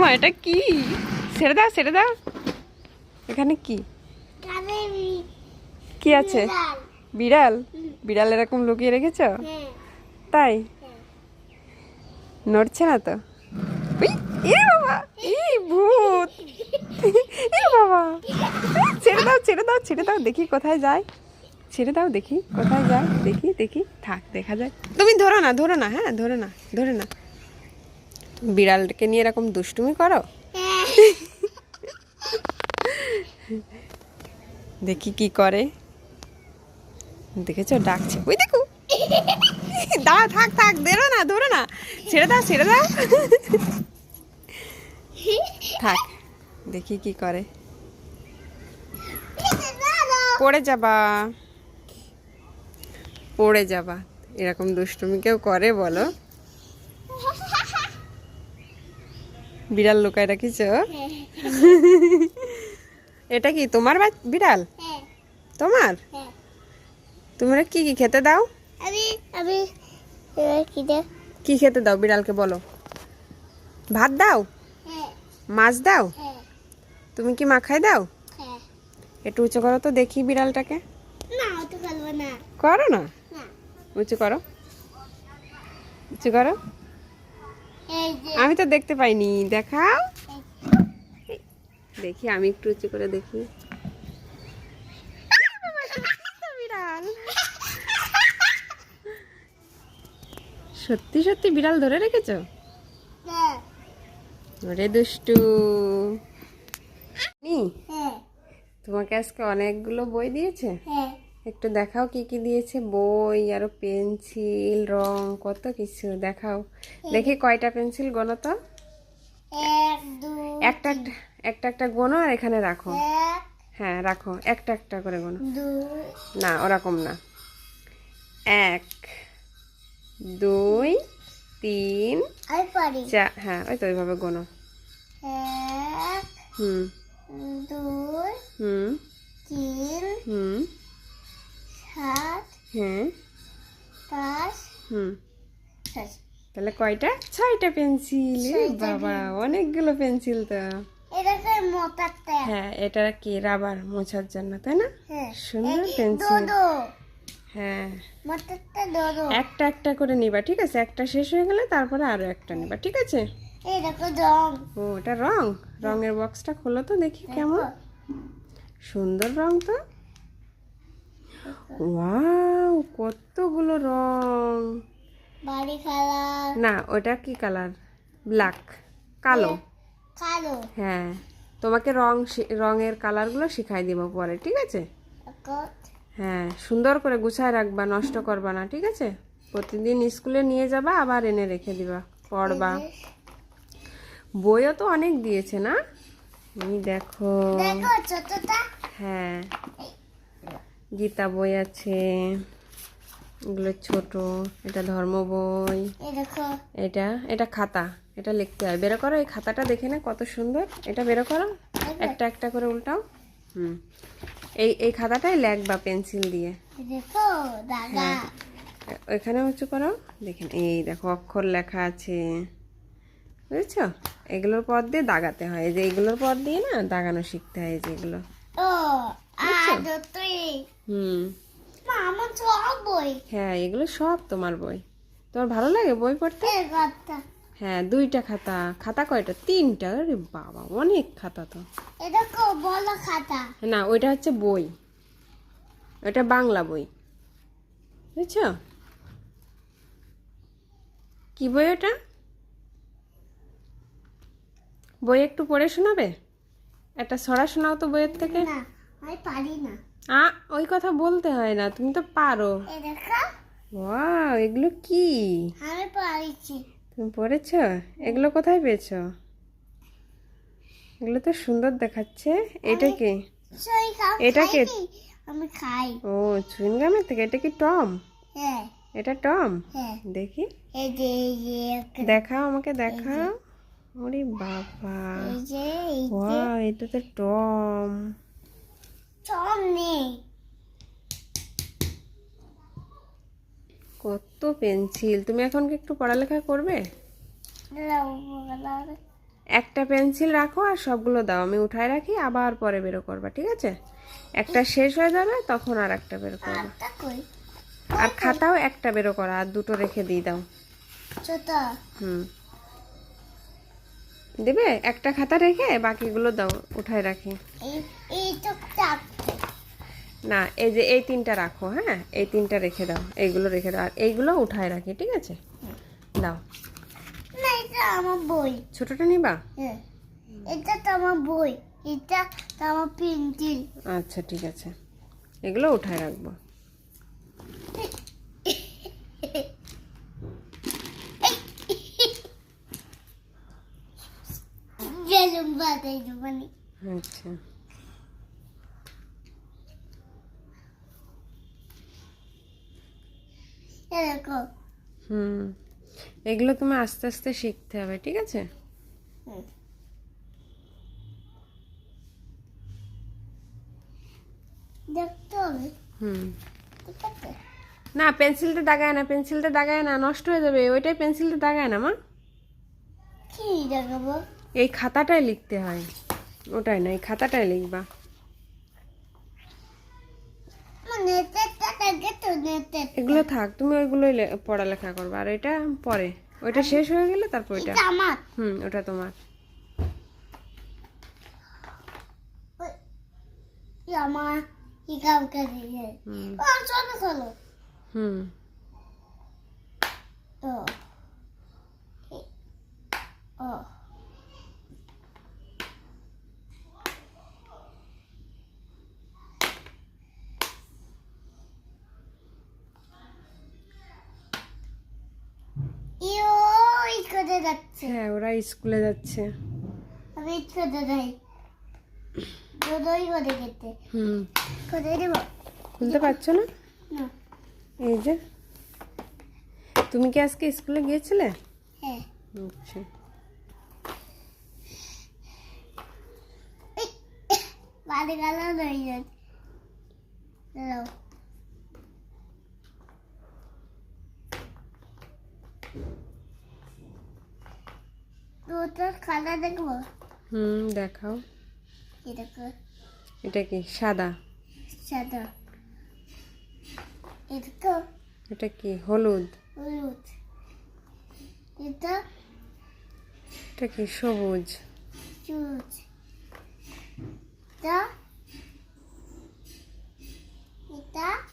মা এটা কি? ছেড়ে দাও, ছেড়ে দাও। এখানে কি কি আছে? বিড়াল। বিড়াল এরকম লুকিয়ে রেখেছ? তাই নড়ছে না তো? উই, এ বাবা, এই ভূত। এ বাবা, ছেড়ে দাও, ছেড়ে দাও, ছেড়ে দাও, দেখি কোথায় যায়। ছেড়ে দাও, দেখি কোথায় যায়। দেখি দেখি, থাক, দেখা যায়। তুমি ধরো না, ধরো না, হ্যাঁ ধরো না, ধরে না। বিড়ালকে নিয়ে এরকম দুষ্টুমি করো? দেখি কি করে। দেখেছো, ডাকছে, ওই দেখো। দাঁড়া, থাক থাক, ধরো না, ধরো না, ছেড়ে দাও, ছেড়ে দাও। থাক, দেখি কি করে। পড়ে যাবা, পড়ে যাবা। এরকম দুষ্টুমি কেউ করে বলো? বিড়াল লুকায় রাখিস? এটা কি তোমার বিড়াল? তোমার? তোমরা কি কি খেতে দাও? কি খেতে দাও বিড়ালকে বলো? ভাত দাও? মাছ দাও? তুমি কি মাখাই দাও? একটু উঁচু করো তো দেখি বিড়ালটাকে। করো না, উঁচু করো, উঁচু করো। আমি তো দেখতে পাইনি, দেখাও। দেখি, আমি একটু উঁচু করে দেখি। বিড়াল, সত্যি সত্যি বিড়াল ধরে রেখেছো? ওরে দুষ্টু। তোমাকে আজকে অনেকগুলো বই দিয়েছে? একটু দেখাও কি কি দিয়েছে। বই, আরো পেন্সিল, রং, কত কিছু দেখাও। দেখি কয়টা পেন্সিল গোনো তো। একটা একটা, একটা একটা গোনো আর এখানে রাখো। হ্যাঁ রাখো, একটা একটা করে গোনো। না, ওরকম না। 1 2 3 4, হ্যাঁ ওই তো ওইভাবে গোনো। 1 2 3 7 হ্যাঁ 5 তাহলে কয়টা? 6টা পেন্সিল। বাবা, অনেকগুলো পেন্সিল তো। হ্যাঁ, এটা কি রাবার মোছার জন্য, তাই না? সুন্দর পেন্সিল। হ্যাঁ, একটা একটা করে নিবা, ঠিক আছে? একটা শেষ হয়ে গেলে তারপরে আরো একটা নিবা, ঠিক আছে? ও, এটা রং। রঙের বক্সটা খোলো তো দেখি কেমন সুন্দর রং তো। ওয়াও, কতগুলো রং। না, ওটা কি কালার? ব্ল্যাক, কালো। হ্যাঁ, তোমাকে রঙের কালারগুলো শিখাই দিব পরে, ঠিক আছে? হ্যাঁ, সুন্দর করে গুছায় রাখবা, নষ্ট করবা না, ঠিক আছে? প্রতিদিন স্কুলে নিয়ে যাবা, আবার এনে রেখে দিবা, পড়বা। বইও তো অনেক দিয়েছে না? দেখো, হ্যাঁ গীতা বই আছে, এগুলো ছোট। এটা ধর্ম বই। এটা এটা খাতা, এটা লিখতে হয়। বেরো করো এই খাতাটা, দেখে না কত সুন্দর। এটা বেরো করো, একটা একটা করে উল্টাও। এই খাতাটাই লেখবা পেন্সিল দিয়ে। হ্যাঁ, ওইখানে উঁচু করো, দেখেন এই দেখো অক্ষর লেখা আছে, বুঝেছো? এগুলোর পর দিয়ে দাগাতে হয়, এই যে এগুলোর পর দিয়ে না দাগানো শিখতে হয়, এই যে এগুলো। হ্যাঁ, এগুলো সব তোমার বই। তোমার ভালো লাগে বই পড়তে? হ্যাঁ, 2টা খাতা। খাতা কয়টা? 3টা। আরে বাবা, অনেক খাতা তো। না, ওইটা হচ্ছে বই, ওটা বাংলা বই, বুঝছো? কি বই ওটা? বই একটু পড়ে শোনাবে? একটা ছড়া শোনাও তো বইয়ের থেকে। ওই কথা বলতে হয় না, তুমি তো পারো। ওয়াও, এগুলো কি? তুমি পড়েছো? এগুলো কোথায় পেয়েছো? এগুলো তো সুন্দর দেখাচ্ছে। এটা কি? এটা কি? ও, চুইংগামের থেকে। এটা কি টম? এটা টম? দেখি, দেখাও আমাকে, দেখাও। ওরে বাবা, ওয়াও, এটা তো টম। কত পেন্সিল। তুমি এখন কি একটু পড়ালেখা করবে? একটা পেন্সিল রাখো আর সবগুলো দাও, আমি উঠায় রাখি, আবার পরে বেরো করবা, ঠিক আছে? একটা শেষ হয়ে যাবে তখন আর একটা বের করবা। আর খাতাও একটা বেরো করা, আর দুটো রেখে দিয়ে দাও। হুম, দেবে? একটা খাতা রেখে বাকিগুলো দাও, উঠায় রাখি। না, এই যে এই তিনটা রাখো, হ্যাঁ, এই তিনটা রেখে দাও, এইগুলো রেখে দাও, আর এইগুলো উঠায় রাখি, ঠিক আছে? দাও। না, এটা আমার বই। ছোটটা নিবা? হ্যাঁ, এটা তো আমার বই, এটা তো আমার পেন্সিল। আচ্ছা, ঠিক আছে, এগুলো উঠায় রাখবো। গেলুম বাতাই মানে আচ্ছা, এরকম। হুম, এগুলো তুমি আস্তে আস্তে শিখতে হবে, ঠিক আছে? দেখতে হবে। হুম, ঠিক আছে। না, পেন্সিলটা দাগায় না, পেন্সিলটা দাগায় না, নষ্ট হয়ে যাবে, ওইটাই পেন্সিলটা দাগায় না মা। কি দেখাবো? এই খাতাটায় লিখতে হয়, ওটাই না, এই খাতাটায় লিখবা। নেটেরটা দেখে তো নেটের। এগুলো থাক, তুমি ওইগুলোই পড়ালেখা করবা, আর এটা পরে, ওইটা শেষ হয়ে গেলে তারপর ওইটা। এটা আমার। হুম, ওটা তোমার। আমার কি কাউকে দিয়ে। হুম, চলো চলো। হুম, ও ও ইও করে যাচ্ছে। হ্যাঁ, ওরা স্কুলে যাচ্ছে। আমি করে যাই। দই করে খেতে। হুম, করে দেব। খুলতে পারছো না? না। এই যে, তুমি কি আজকে স্কুলে গিয়েছিলে? হ্যাঁ। আচ্ছা, বাড়ি গেল হয়ে যাচ্ছে। দাঁড়াও। দুটোর কালার দেখবো। হুম, দেখাও। কি দেখো? এটা কি সাদা? সাদা। এটা এটা কি হলুদ? হলুদ। এটা এটা কি সবুজ? সবুজ। এটা এটা